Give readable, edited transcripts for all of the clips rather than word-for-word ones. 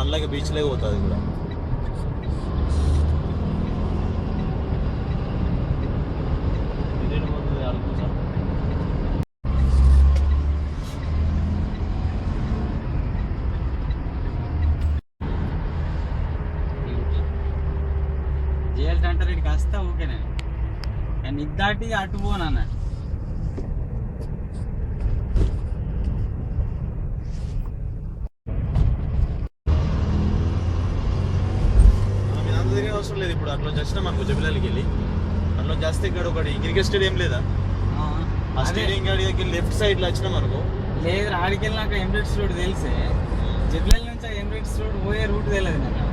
అలాగే బీచ్ లేక పోతుంది కూడా. జేఎల్ అంటారు ఇక్కడికి వస్తా ఓకేనే, కానీ ఇద్దాటి అటు పోనన్న. అవసరం లేదు. ఇప్పుడు అట్లా వచ్చినా మనకు జబిలాలకి వెళ్ళి అట్లా చేస్తే ఇక్కడ ఒకటి క్రికెట్ స్టేడియం లేదా, ఆ స్టేడియం కాడికి లెఫ్ట్ సైడ్ లో వచ్చినా మనకు లేదు. ఆడికి వెళ్ళినాక ఎమిరేట్స్ రోడ్ తెలిసే, జబిలాల్ నుంచి ఎమిరేట్స్ రోడ్ పోయే రూట్ తెలియదు నాకు.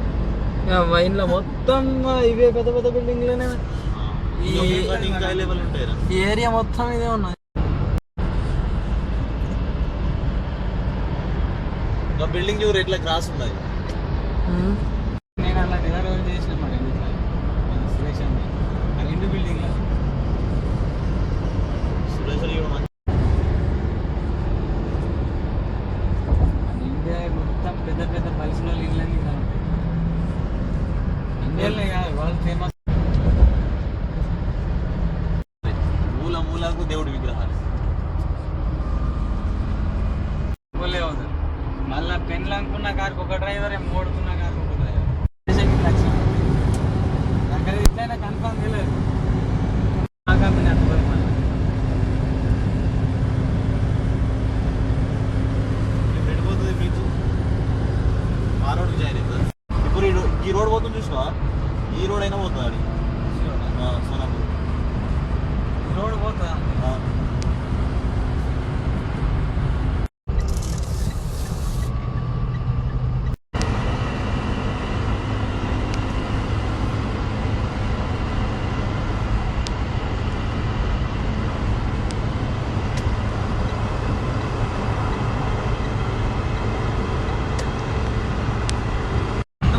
వైన్లో మొత్తం ఇవే పెద్ద పెద్ద బిల్డింగ్లోనే ఇంకా లెవెల్ ఉంటాయి. ఈ ఏరియా మొత్తం ఇదే ఉన్నాయి. బిల్డింగ్ చూడు ఎట్లా క్రాస్ ఉన్నది. నేను అలా డెలివరీ చేసిన మాట సురేష్ అన్న ఆ రెండు బిల్డింగ్ ఇండియా మొత్తం పెద్ద పెద్ద పరిశ్రమల ఇళ్ళని ఇలా ఉంటాయి. ఇండియాలోనే కాదు, వాళ్ళు ఫేమస్. మూల మూలకు దేవుడి విగ్రహాలు పోలే అవుతుంది. మళ్ళీ పెన్లు అనుకున్న కారుకు ఒక డ్రైవర్, మూడుకున్న కారుకు ఒక డ్రైవర్. నాకు అది ఇట్లయినా కన్ఫర్మ్ తెలియదు. ఆ కంపెనీ అనుకోరు మళ్ళీ పెట్టిపోతుంది మీకు ఆ రోడ్కి జాయిన్ అవుతుంది. ఇప్పుడు ఈ రోడ్ పోతుంది చూసినా, ఈ రోడ్ అయినా పోతుంది అది సోనాపూర్ రోడ్ పోతుందా.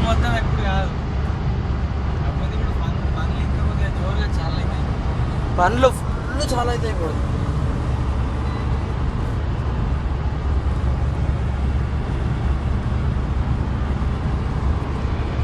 మొత్తం ఎప్పుడు కాదు, కాకపోతే ఇప్పుడు పనులు ఇంకా కొద్దిగా జోరుగా చాలా అవుతాయి. పనులు ఫుల్ చాలా అవుతాయి ఇప్పుడు.